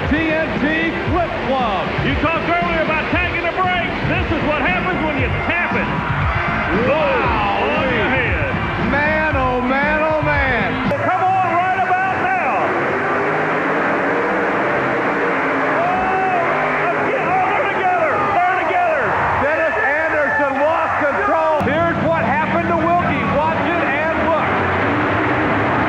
TNT Flip Club. You talked earlier about tagging the brakes. This is what happens when you tap it. Wow. On your head. Man, oh man, oh man. Well, come on right about now. They're together. They're together. Dennis Anderson lost control. Here's what happened to Wilkie. Watch it and look.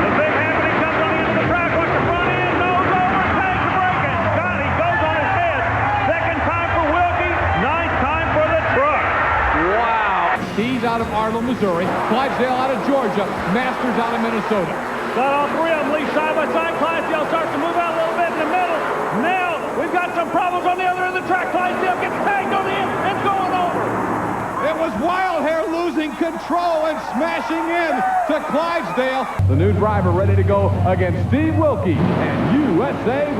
The big happening comes on the end of the track. Watch the front end. Nose over. Tags the brake. And God, he goes on his head. Second time for Wilkie. Ninth time for the truck. Wow. He's out of Arnold, Missouri. Clydesdale out of Georgia. Masters out of Minnesota. Got all three of them lead side by side. Clydesdale starts to move out a little bit in the middle. Now we've got some problems on the other end of the track. Clydesdale gets tagged on the end and going over. It was Wildhair losing control and smashing in to Clydesdale. The new driver ready to go against Steve Wilkie and USA 1.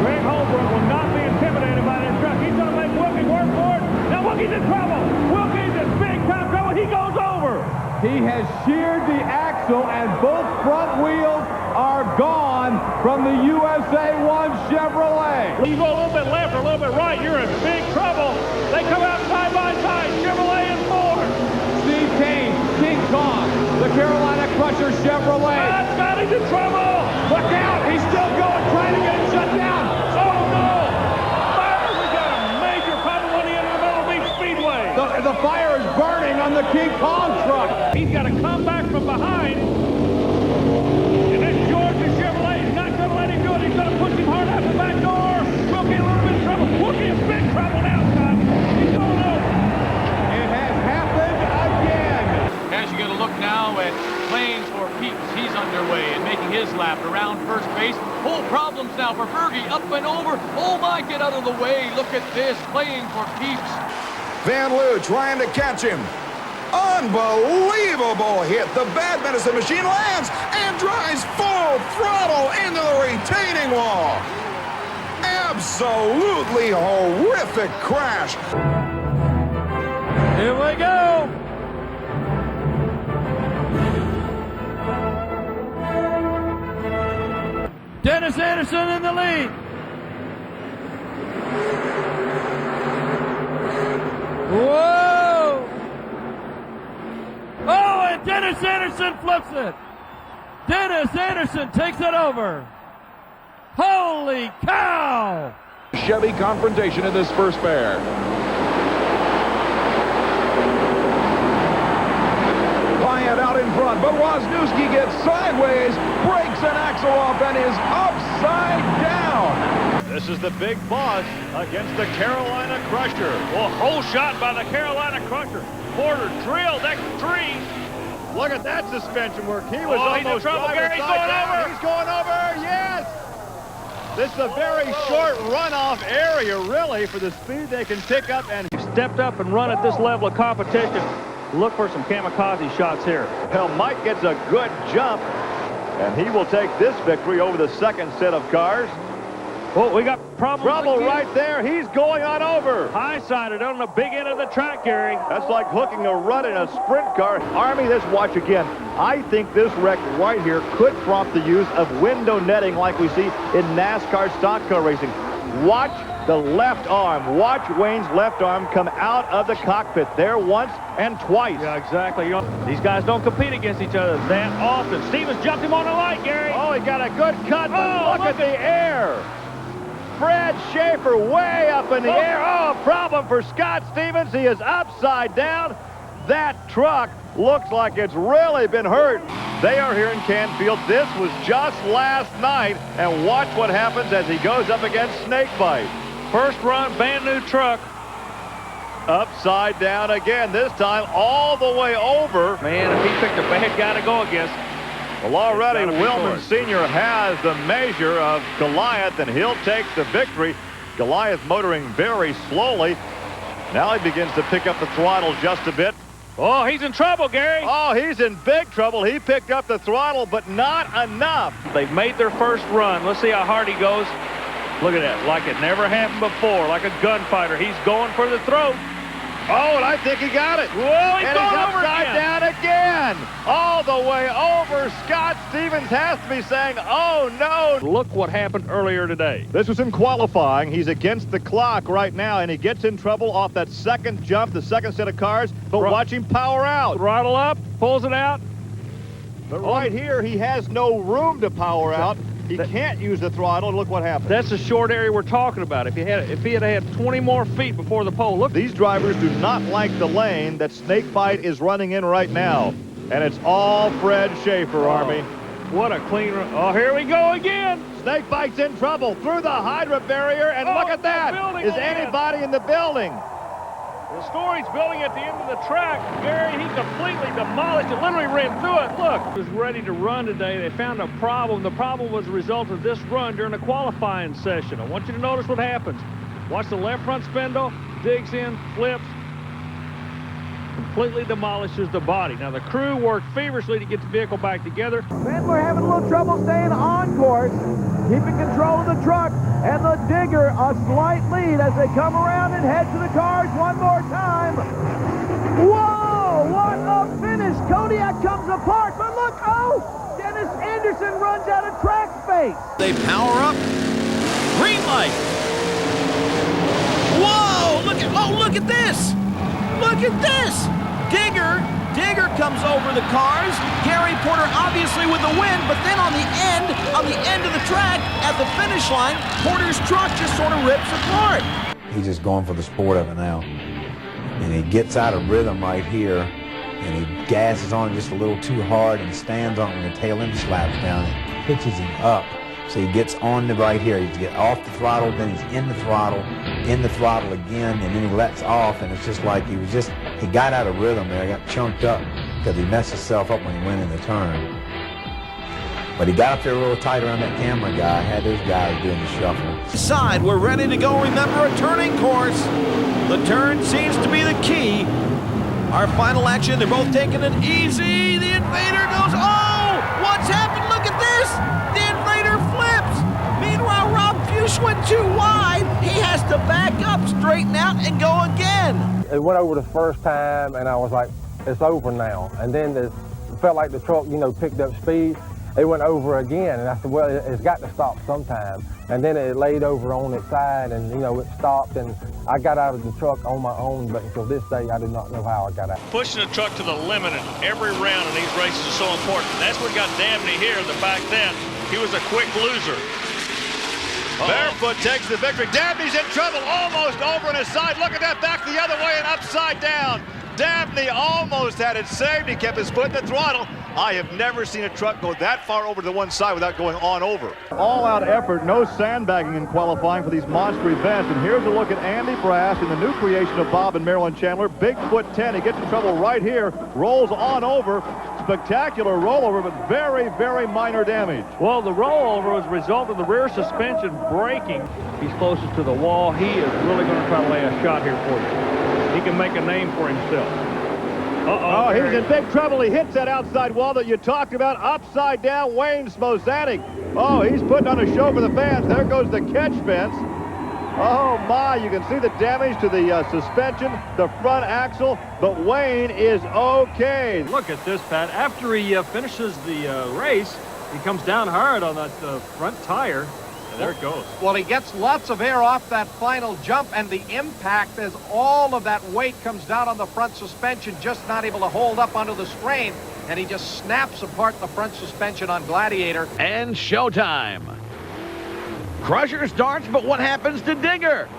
Greg Holbrook will not be intimidated by this truck. He's going to make Wilkie work for it. Now Wilkie's in trouble. Wilkie's in big time trouble. He goes over. He has sheared the axle and both front wheels are gone from the USA 1 Chevrolet. You go a little bit left or a little bit right, you're in big trouble. They come out side by side, Chevrolet and Ford. Steve Kane, King Kong, the Carolina Crusher Chevrolet. Scotty's in trouble. Look out, he's still going, trying to get it shut down. Oh no! Fire! We got a major problem on the end of the Middle Beach Speedway. The fire is burning on the King Kong truck. He's got to come back from behind. And this Georgia Chevrolet is not going to let him do it. He's going to push him hard out the back door. Wilkie in a little bit of trouble. Wilkie in big trouble now, Scott. He's going over. It has happened again. As you get a look now at Playing for Peeps, he's underway and making his lap around first base. Whole problems now for Berge, up and over. Oh my, get out of the way. Look at this, Playing for Peeps. Van Loo trying to catch him. Unbelievable hit. The Bad Medicine Machine lands and drives full throttle into the retaining wall. Absolutely horrific crash. Here we go. Dennis Anderson in the lead. Whoa! Oh, and Dennis Anderson flips it. Dennis Anderson takes it over. Holy cow! Chevy confrontation in this first pair. Pyatt out in front, but Wisniewski gets sideways, breaks an axle off, and is upside down. This is the big boss against the Carolina Crusher. Well, whole shot by the Carolina Crusher. Porter drilled that tree. Look at that suspension work. He was almost in trouble. Gary, he's going over. He's going over. Yes. This is a very short runoff area, really, for the speed they can pick up. And stepped up and run at this level of competition. Look for some kamikaze shots here. Hell, Mike gets a good jump, and he will take this victory over the second set of cars. Well, we got trouble right there. He's going on over. High-sided on the big end of the track, Gary. That's like hooking a rut in a sprint car. Army, let's watch again. I think this wreck right here could prompt the use of window netting like we see in NASCAR stock car racing. Watch the left arm. Watch Wayne's left arm come out of the cockpit there once and twice. Yeah, exactly. You know, these guys don't compete against each other that often. Stevens jumped him on the light, Gary. Oh, he got a good cut, but look at the air. Fred Schaefer way up in the air. Oh, a problem for Scott Stevens. He is upside down. That truck looks like it's really been hurt. They are here in Canfield. This was just last night. And watch what happens as he goes up against Snakebite. First run, brand new truck. Upside down again. This time all the way over. Man, if he picked a bad guy to go against. Well, already Wilman Sr. has the measure of Goliath, and he'll take the victory. Goliath motoring very slowly. Now he begins to pick up the throttle just a bit. Oh, he's in trouble, Gary. Oh, he's in big trouble. He picked up the throttle, but not enough. They've made their first run. Let's see how hard he goes. Look at that, like it never happened before, like a gunfighter. He's going for the throat. Oh, and I think he got it. Whoa, he's going over upside down again. All the way over. Scott Stevens Stevens has to be saying, oh no. Look what happened earlier today. This was in qualifying. He's against the clock right now, and he gets in trouble off that second jump, the second set of cars, but watch him power out. Throttle up, pulls it out. But right here, he has no room to power out. He can't use the throttle. Look what happened. That's the short area we're talking about. If he had had 20 more feet before the pole. Look, these drivers do not like the lane that Snakebite is running in right now. And it's all Fred Schaefer, Army. What a clean run. Oh, here we go again. Snakebite's in trouble through the hydrant barrier, and look at that. Is anybody in the building? The story's building at the end of the track. Gary, he completely demolished it, literally ran through it. Look, he was ready to run today. They found a problem. The problem was a result of this run during the qualifying session. I want you to notice what happens. Watch the left front spindle, digs in, flips, completely demolishes the body. Now, the crew worked feverishly to get the vehicle back together. We're having a little trouble staying on course, keeping control of the truck, and the Digger a slight lead as they come around and head to the cars one more time. Whoa, what a finish. Kodiak comes apart, but look, oh, Dennis Anderson runs out of track space. They power up. Green light. Whoa, look at this. Look at this! Digger comes over the cars. Gary Porter obviously with the win, but then on the end of the track, at the finish line, Porter's truck just sort of rips apart. He's just going for the sport of it now. And he gets out of rhythm right here, and he gasses on just a little too hard and stands on it when the tail end slaps down and pitches him up. So he gets on the right here. He's get off the throttle, then he's in the throttle again, and then he lets off, and it's just like he got out of rhythm there, got chunked up because he messed himself up when he went in the turn. But he got up there a little tight around that camera guy, had those guys doing the shuffle. Side, we're ready to go. Remember, a turning course. The turn seems to be the key. Our final action, they're both taking it easy. The Invader goes, oh, what's happened? Look at this. The Invader flips. Meanwhile, Rob Fuchs went too wide. He has to back up, straighten out, and go again. It went over the first time, and I was like, it's over now. And then it felt like the truck, picked up speed. It went over again, and I said, well, it's got to stop sometime. And then it laid over on its side, and, it stopped, and I got out of the truck on my own, but until this day, I do not know how I got out. Pushing the truck to the limit in every round in these races is so important. That's what got Dabney here. The back then, he was a quick loser. Barefoot takes the victory. Dabney's in trouble, almost over on his side. Look at that, back the other way and upside down. Dabney almost had it saved. He kept his foot in the throttle. I have never seen a truck go that far over to the one side without going on over. All-out effort, no sandbagging in qualifying for these monster events. And here's a look at Andy Brass in the new creation of Bob and Marilyn Chandler. Bigfoot 10, he gets in trouble right here, rolls on over. Spectacular rollover, but very, very minor damage. Well, the rollover was a result of the rear suspension breaking. He's closest to the wall. He is really going to try to lay a shot here for you. He can make a name for himself. Oh, he's in big trouble. He hits that outside wall that you talked about. Upside down, Wayne Smozanic. Oh, he's putting on a show for the fans. There goes the catch fence. Oh, my, you can see the damage to the suspension, the front axle, but Wayne is okay. Look at this, Pat. After he finishes the race, he comes down hard on that front tire. There it goes. Well, he gets lots of air off that final jump, and the impact as all of that weight comes down on the front suspension, just not able to hold up under the strain, and he just snaps apart the front suspension on Gladiator. And showtime. Crusher starts, but what happens to Digger?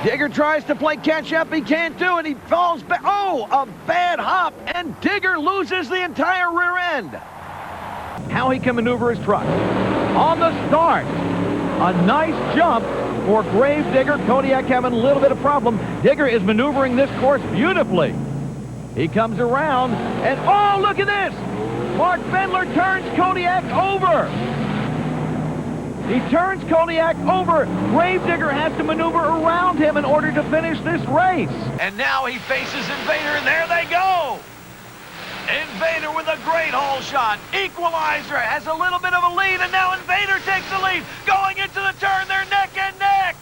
Digger tries to play catch-up. He can't do it. He falls back. Oh, a bad hop, and Digger loses the entire rear end. How he can maneuver his truck. On the start, a nice jump for Gravedigger. Kodiak having a little bit of problem. Digger is maneuvering this course beautifully. He comes around, and oh, look at this! Mark Bendler turns Kodiak over. He turns Kodiak over. Gravedigger has to maneuver around him in order to finish this race. And now he faces Invader, and there they go! Invader with a great hole shot. Equalizer has a little bit of a lead, and now Invader takes the lead. Going into the turn, they're neck and neck.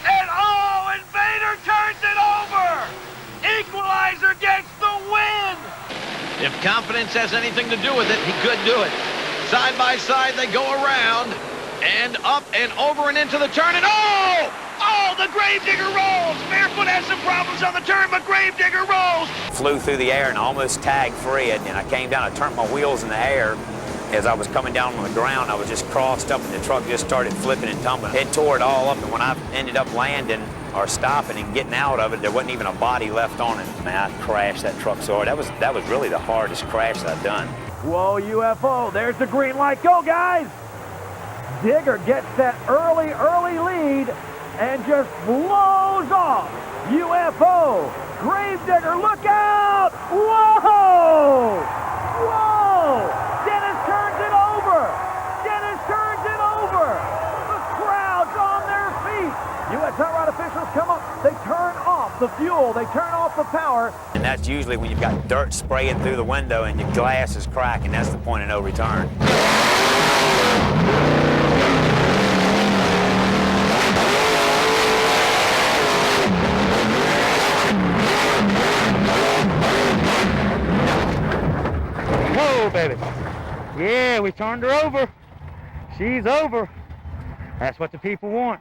And oh, Invader turns it over. Equalizer gets the win. If confidence has anything to do with it, he could do it. Side by side, they go around and up and over and into the turn, and oh! Oh, the Gravedigger rolls! Barefoot has some problems on the turn, but Gravedigger rolls! Flew through the air and almost tagged Fred, and I came down, I turned my wheels in the air. As I was coming down on the ground, I was just crossed up, and the truck just started flipping and tumbling. It tore it all up, and when I ended up landing or stopping and getting out of it, there wasn't even a body left on it. Man, I crashed that truck so hard. That was really the hardest crash that I've done. Whoa, UFO, there's the green light. Go, guys! Digger gets that early lead and just blows off. UFO, Gravedigger, look out! Whoa! Whoa! Dennis turns it over! Dennis turns it over! The crowd's on their feet! U.S. Hot Rod officials come up, they turn off the fuel, they turn off the power. And that's usually when you've got dirt spraying through the window and your glass is cracking. That's the point of no return. Whoa, baby. Yeah, we turned her over. She's over. That's what the people want.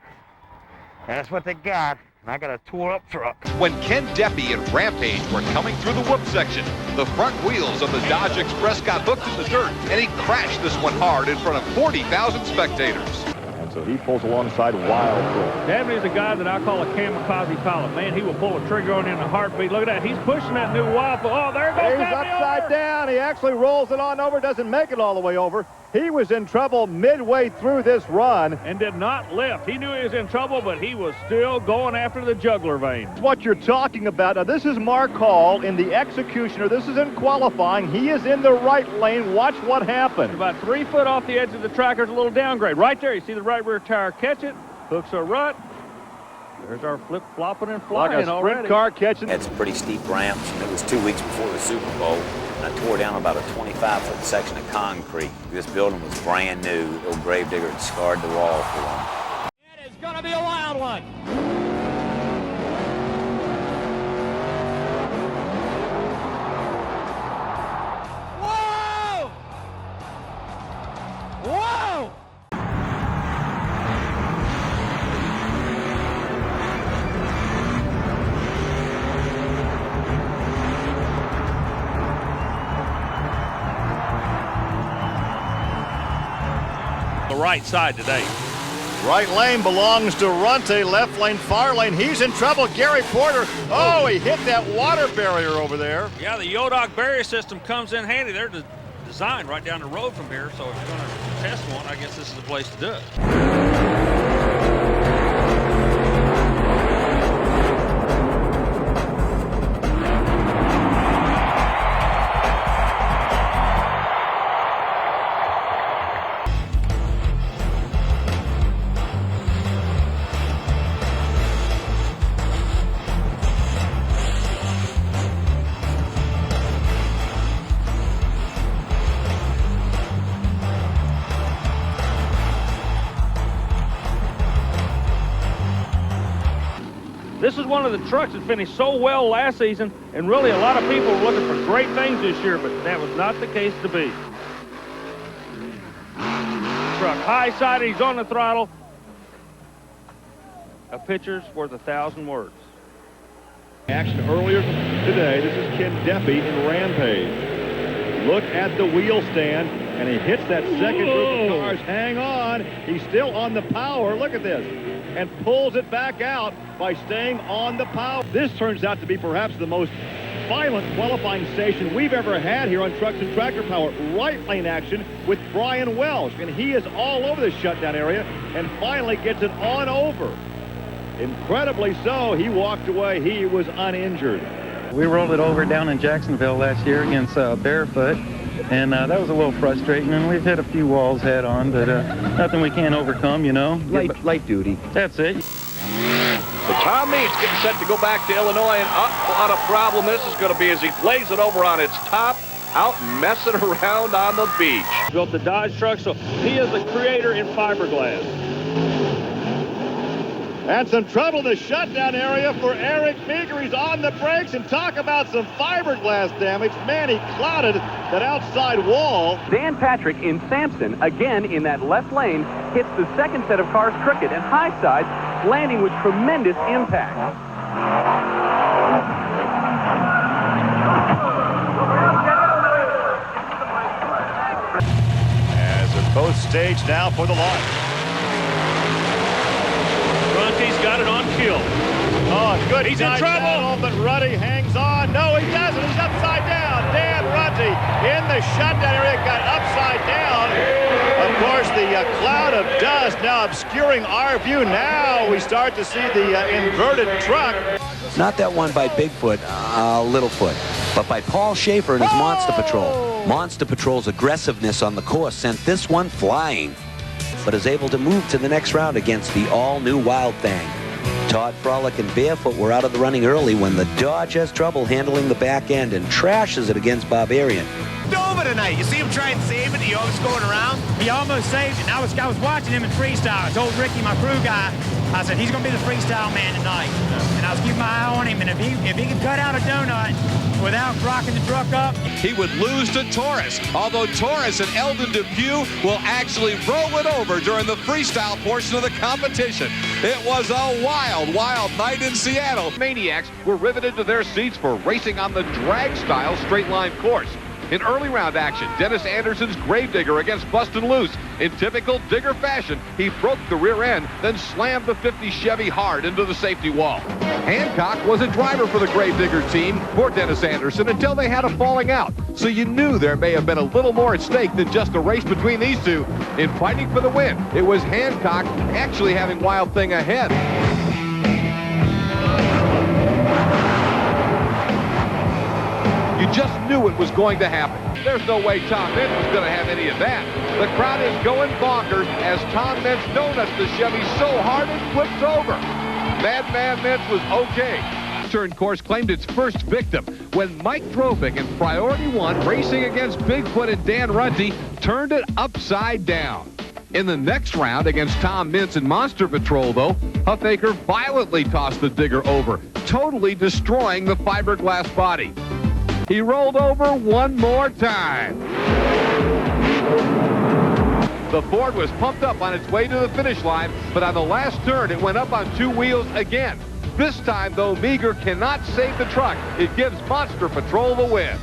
That's what they got. I got a tore-up truck. When Ken Deppy and Rampage were coming through the whoop section, the front wheels of the Dodge Express got hooked in the dirt, and he crashed this one hard in front of 40,000 spectators. And so he pulls alongside Wild. Debbie's a guy that I call a kamikaze pilot. Man, he will pull a trigger on you in a heartbeat. Look at that. He's pushing that new Wild. Oh, there goes He's upside down. He actually rolls it on over, doesn't make it all the way over. He was in trouble midway through this run. And did not lift. He knew he was in trouble, but he was still going after the jugular vein. That's what you're talking about. Now, this is Mark Hall in the Executioner. This is in qualifying. He is in the right lane. Watch what happened. About 3 foot off the edge of the track. There's a little downgrade. Right there, you see the right rear tire catch it. Hooks a rut. There's our flip-flopping and flying like a sprint already. car catching. Had some pretty steep ramps. It was 2 weeks before the Super Bowl, and I tore down about a 25-foot section of concrete. This building was brand new. The old Gravedigger had scarred the wall for him. It is going to be a wild one. Whoa! Whoa! The right side today. Right lane belongs to Runte. Left lane, far lane. He's in trouble. Gary Porter. Oh, he hit that water barrier over there. Yeah, the Yodoc barrier system comes in handy. They're designed right down the road from here, so if you're going to test one, I guess this is the place to do it. This is one of the trucks that finished so well last season, and really a lot of people were looking for great things this year, but that was not the case to be. Truck high-sided, he's on the throttle. A picture's worth 1,000 words. Action earlier today. This is Ken Deppy in Rampage. Look at the wheel stand, and he hits that second group of cars. Hang on. He's still on the power. Look at this. And pulls it back out by staying on the power. This turns out to be perhaps the most violent qualifying station we've ever had here on Trucks and Tractor Power. Right lane action with Brian Welsh, and he is all over the shutdown area and finally gets it on over. Incredibly so, he walked away. He was uninjured. We rolled it over down in Jacksonville last year against Barefoot, and that was a little frustrating, and we've hit a few walls head on, but nothing we can't overcome, you know. Light duty. That's it. So Tom Meade's getting set to go back to Illinois, and what a problem this is going to be as he plays it over on its top, out messing around on the beach. Built the Dodge truck, so he is a creator in fiberglass. And some trouble in the shutdown area for Eric Meager. He's on the brakes, and talk about some fiberglass damage. Man, he clouded that outside wall. Dan Patrick in Sampson, again in that left lane, hits the second set of cars crooked and high side, landing with tremendous impact. As they're both staged now for the launch. Runty's got it on kill. Oh, good. He's in trouble. But Ruddy hangs on. No, he doesn't. He's upside down. Dan Runty in the shutdown area got upside down. Of course, the cloud of dust now obscuring our view. Now we start to see the inverted truck. Not that one by Bigfoot, Littlefoot, but by Paul Schaefer and his Monster Patrol. Monster Patrol's aggressiveness on the course sent this one flying, but is able to move to the next round against the all-new Wild Thing. Todd Frolic and Barefoot were out of the running early when the Dodge has trouble handling the back end and trashes it against Barbarian. Over tonight. You see him try and save it. He almost going around. He almost saved it. And I was watching him in freestyle. I told Ricky, my crew guy, I said, he's going to be the freestyle man tonight. And I was keeping my eye on him. And if he can cut out a donut without rocking the truck up. He would lose to Torres, although Torres and Eldon Depew will actually roll it over during the freestyle portion of the competition. It was a wild, wild night in Seattle. Maniacs were riveted to their seats for racing on the drag-style straight-line course. In early round action, Dennis Anderson's Gravedigger against Bustin' Loose. In typical Digger fashion, he broke the rear end, then slammed the 50 Chevy hard into the safety wall. Hancock was a driver for the Gravedigger team for Dennis Anderson until they had a falling out. So you knew there may have been a little more at stake than just a race between these two. In fighting for the win, it was Hancock actually having Wild Thing ahead. You just knew it was going to happen. There's no way Tom Mintz was going to have any of that. The crowd is going bonkers as Tom Mintz donuts the Chevy so hard it flips over. Madman Mintz was okay. Turn course claimed its first victim when Mike Dropic in Priority 1 racing against Bigfoot and Dan Runty turned it upside down. In the next round against Tom Mintz and Monster Patrol, though, Huffaker violently tossed the Digger over, totally destroying the fiberglass body. He rolled over one more time. The Ford was pumped up on its way to the finish line, but on the last turn, it went up on two wheels again. This time, though, Meager cannot save the truck. It gives Monster Patrol the win.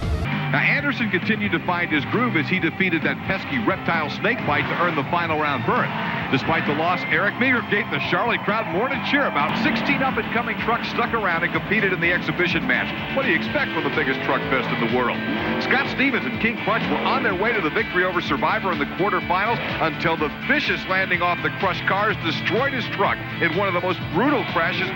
Now, Anderson continued to find his groove as he defeated that pesky reptile snakebite to earn the final round berth. Despite the loss, Eric Meager gave the Charlotte crowd more to cheer about. 16 up-and-coming trucks stuck around and competed in the exhibition match. What do you expect from the biggest truck fest in the world? Scott Stevens and King Crunch were on their way to the victory over Survivor in the quarterfinals until the vicious landing off the crushed cars destroyed his truck in one of the most brutal crashes.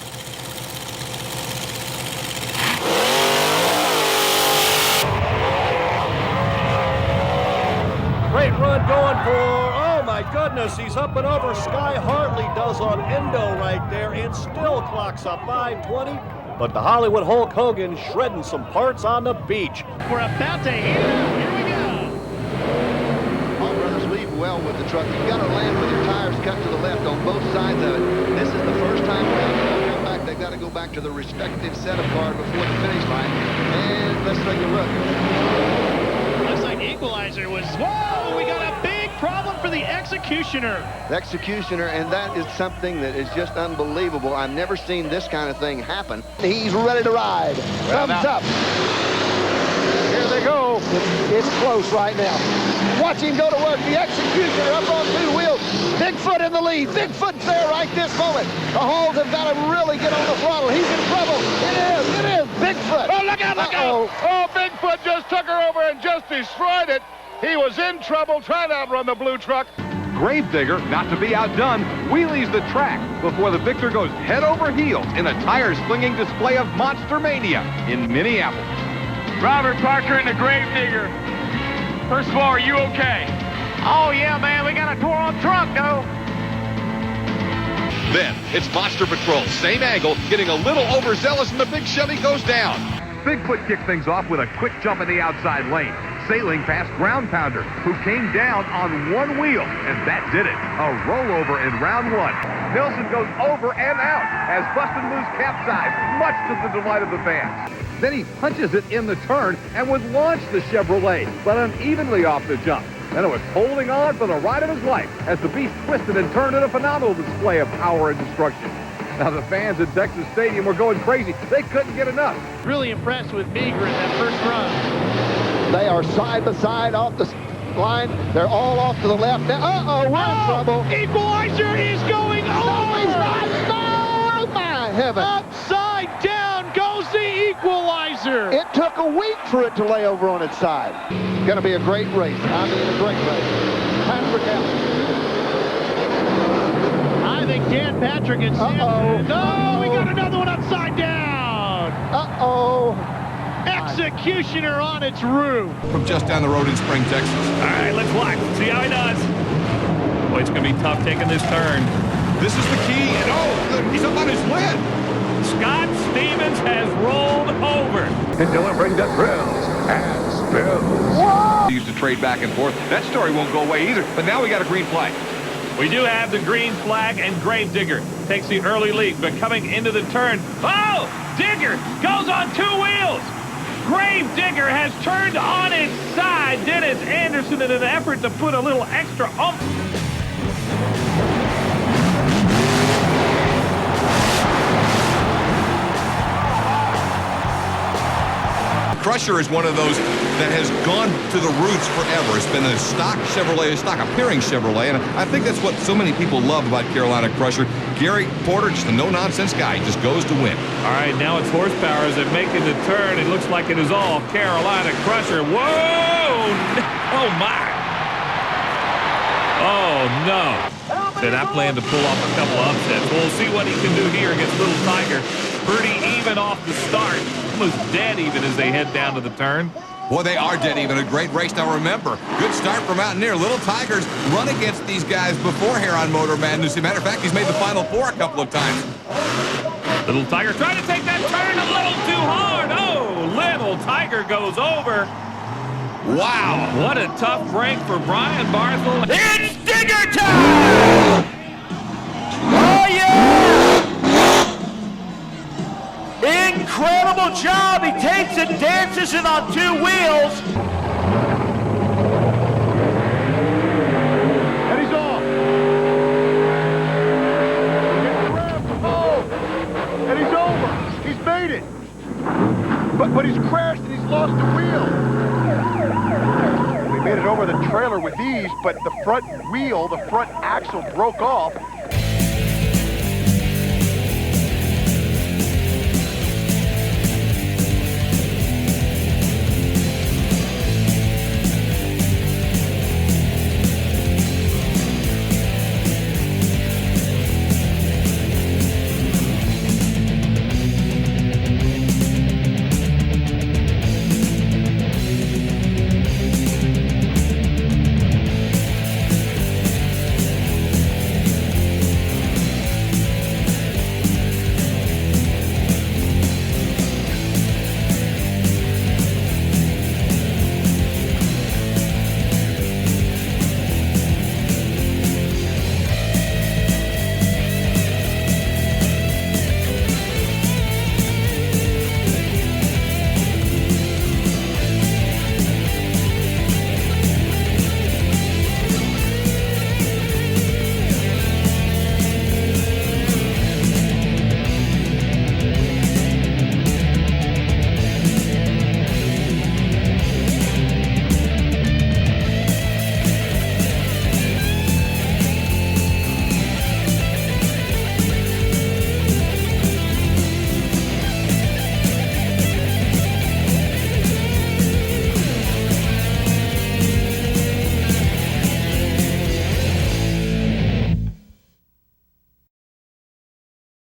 Great run going for, oh my goodness, he's up and over. Sky Hartley does on Endo right there and still clocks up 5:20. But the Hollywood Hulk Hogan shredding some parts on the beach. We're about to hear it. Here we go. All brothers leave well with the truck. You've got to land with your tires cut to the left on both sides of it. This is the first time around they'll come back. They've got to go back to the respective set of cars before the finish line. And let's take a look. Looks like Equalizer was, whoa, we got a big problem for the Executioner. The Executioner, and that is something that is just unbelievable. I've never seen this kind of thing happen. He's ready to ride. Thumbs up. Here they go. It's close right now. Watch him go to work. The Executioner up on two wheels. Bigfoot in the lead. Bigfoot's there right this moment. The Halls have got to really get on the throttle. He's in trouble. It is Bigfoot. Oh, look out, look out. Oh, Bigfoot just took her over and just destroyed it. He was in trouble trying to outrun the blue truck. Gravedigger, not to be outdone, wheelies the track before the victor goes head over heels in a tire-slinging display of Monster Mania in Minneapolis. Robert Parker and the Gravedigger. First of all, are you okay? Oh, yeah, man, we got a tore-on truck, though. Then, it's Monster Patrol, same angle, getting a little overzealous, and the big Chevy goes down. Bigfoot kicked things off with a quick jump in the outside lane. sailing past Ground Pounder, who came down on one wheel, and that did it. A rollover in round one. Nilsson goes over and out as Busted Loose capsized, much to the delight of the fans. Then he punches it in the turn and would launch the Chevrolet, but unevenly off the jump. Then it was holding on for the ride of his life as the beast twisted and turned in a phenomenal display of power and destruction. Now the fans at Texas Stadium were going crazy. They couldn't get enough. Really impressed with Meager in that first run. They are side by side off the line. They're all off to the left. Now, we're in trouble. Equalizer is going over. No, he's not. No, my heaven. Upside down goes the equalizer. It took a week for it to lay over on its side. Going to be a great race. I mean, a great race. Patrick Allen. I think Dan Patrick and Sam. No, we got another one upside down. Executioner on its roof. From just down the road in Spring, Texas. All right, let's watch. See how he does. Boy, it's going to be tough taking this turn. This is the key, and he's up on his lid. Scott Stevens has rolled over. And delivering the thrills and spills. He used to trade back and forth. That story won't go away either, but now we got a green flag. We do have the green flag, and Gravedigger takes the early lead, but coming into the turn. Oh! Digger goes on two wheels. Gravedigger has turned on its side. Dennis Anderson in an effort to put a little extra oomph. Crusher is one of those that has gone to the roots forever. It's been a stock Chevrolet, a stock appearing Chevrolet, and I think that's what so many people love about Carolina Crusher. Gary Porter, just a no-nonsense guy. He just goes to win. All right, now it's horsepower as they're making the turn. It looks like it is all Carolina Crusher. Whoa! Oh, my. Oh, no. Said I plan to pull off a couple of upsets. We'll see what he can do here against Little Tiger. Pretty even off the start. Almost dead even as they head down to the turn. Boy, they are dead even. A great race. Now remember, good start for Mountaineer. Little Tigers run against these guys before here on Motor Madness. As a matter of fact, he's made the Final Four a couple of times. Little Tiger trying to take that turn a little too hard. Oh, Little Tiger goes over. Wow. What a tough break for Brian Barthel. It's Digger time! Oh, yeah! Incredible job. He takes and dances it on two wheels. And he's off. Oh, and he's over. He's made it. But he's crashed and he's lost the wheel. We made it over the trailer with ease, but the front wheel, the front axle broke off.